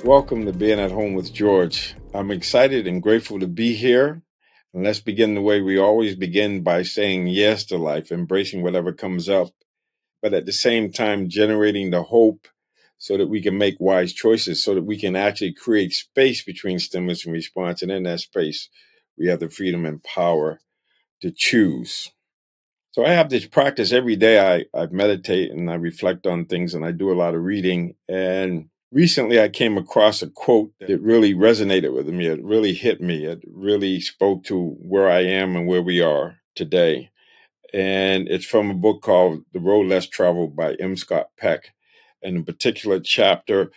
Welcome to Being at Home with George. I'm excited and grateful to be here. And let's begin the way we always begin by saying yes to life, embracing whatever comes up, but at the same time, generating the hope so that we can make wise choices, so that we can actually create space between stimulus and response. And in that space, we have the freedom and power to choose. So I have this practice every day. I meditate and I reflect on things and I do a lot of reading. And recently I came across a quote that really resonated with me. It really hit me. It really spoke to where I am and where we are today. And it's from a book called The Road Less Traveled by M. Scott Peck. And a particular chapter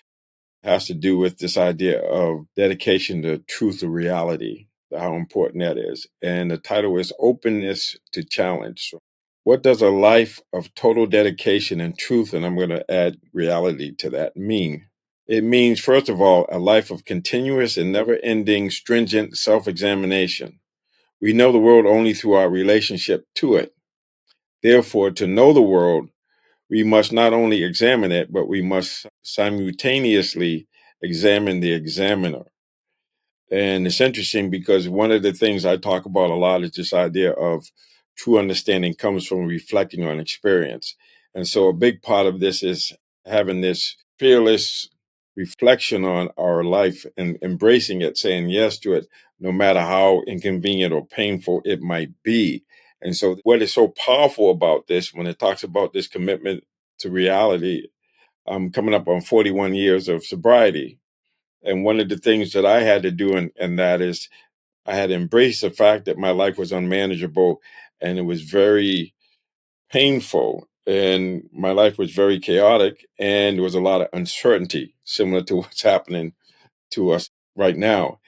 has to do with this idea of dedication to truth or reality, how important that is. And the title is Openness to Challenge. What does a life of total dedication and truth, and I'm going to add reality to that, mean? It means, first of all, a life of continuous and never ending stringent self examination. We know the world only through our relationship to it. Therefore, to know the world, we must not only examine it, but we must simultaneously examine the examiner. And it's interesting because one of the things I talk about a lot is this idea of true understanding comes from reflecting on experience. And so a big part of this is having this fearless reflection on our life and embracing it, saying yes to it, no matter how inconvenient or painful it might be. And so what is so powerful about this, when it talks about this commitment to reality, I'm coming up on 41 years of sobriety. And one of the things that I had to do, and that is I had embraced the fact that my life was unmanageable and it was very painful and my life was very chaotic and there was a lot of uncertainty, similar to what's happening to us right now.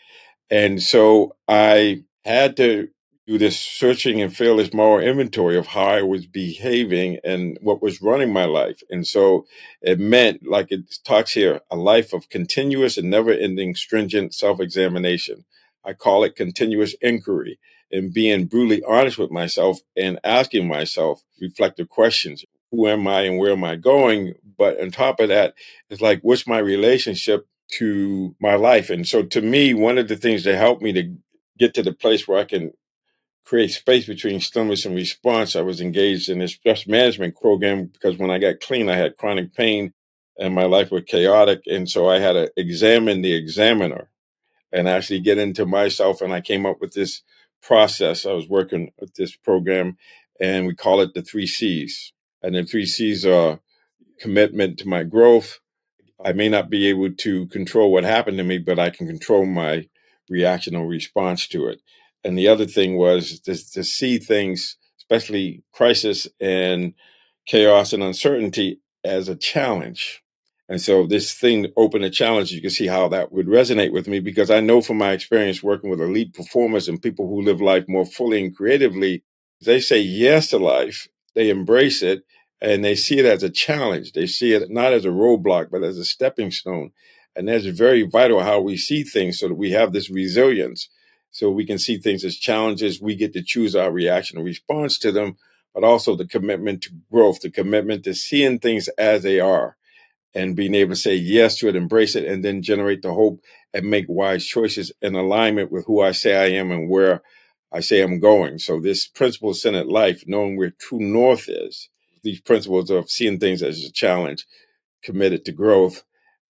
And so I had to do this searching and fearless moral inventory of how I was behaving and what was running my life. And so it meant, like it talks here, a life of continuous and never ending stringent self examination. I call it continuous inquiry and being brutally honest with myself and asking myself reflective questions. Who am I and where am I going? But on top of that, it's like, what's my relationship to my life? And so to me, one of the things that helped me to get to the place where I can create space between stimulus and response, I was engaged in a stress management program because when I got clean, I had chronic pain and my life was chaotic. And so I had to examine the examiner and actually get into myself. And I came up with this process. I was working with this program and we call it the 3 C's. And the 3 C's are commitment to my growth. I may not be able to control what happened to me, but I can control my reaction or response to it. And the other thing was to see things, especially crisis and chaos and uncertainty, as a challenge. And so this thing opened a challenge. You can see how that would resonate with me because I know from my experience working with elite performers and people who live life more fully and creatively, they say yes to life, they embrace it, and they see it as a challenge. They see it not as a roadblock, but as a stepping stone. And that's very vital how we see things so that we have this resilience. So we can see things as challenges. We get to choose our reaction and response to them, but also the commitment to growth, the commitment to seeing things as they are and being able to say yes to it, embrace it, and then generate the hope and make wise choices in alignment with who I say I am and where I say I'm going. So this principle centered life, knowing where true north is, these principles of seeing things as a challenge, committed to growth,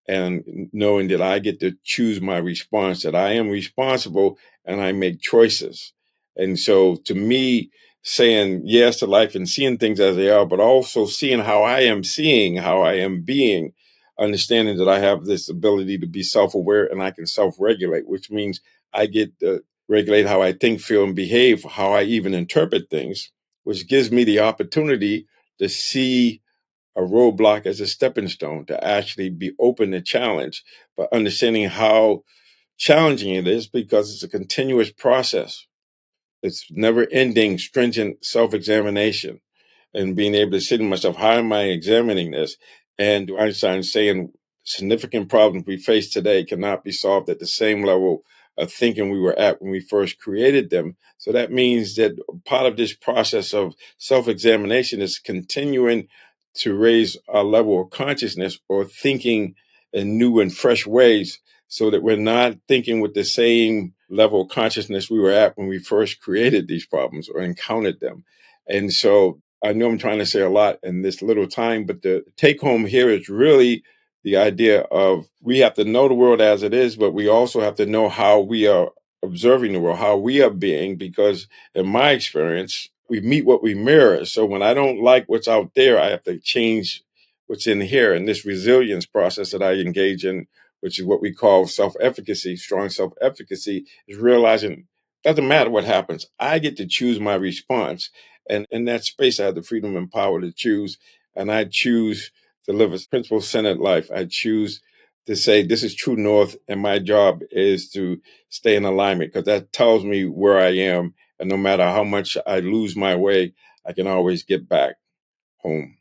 and knowing that I get to choose my response, that I am responsible and I make choices. And so to me, saying yes to life and seeing things as they are, but also seeing how I am seeing, how I am being, understanding that I have this ability to be self aware and I can self regulate, which means I get to regulate how I think, feel, and behave, how I even interpret things, which gives me the opportunity to see a roadblock as a stepping stone to actually be open to challenge, but understanding how challenging it is because it's a continuous process. It's never ending, stringent self examination and being able to sit in myself, how am I examining this? And Einstein saying significant problems we face today cannot be solved at the same level of thinking we were at when we first created them. So that means that part of this process of self examination is continuing to raise our level of consciousness or thinking in new and fresh ways, so that we're not thinking with the same level of consciousness we were at when we first created these problems or encountered them. And so I know I'm trying to say a lot in this little time, but the take home here is really the idea of we have to know the world as it is, but we also have to know how we are observing the world, how we are being, because in my experience, we meet what we mirror. So when I don't like what's out there, I have to change what's in here. And this resilience process that I engage in, which is what we call self-efficacy, strong self-efficacy, is realizing it doesn't matter what happens. I get to choose my response. And in that space, I have the freedom and power to choose. And I choose to live a principle-centered life. I choose to say this is true north, and my job is to stay in alignment, because that tells me where I am. And no matter how much I lose my way, I can always get back home.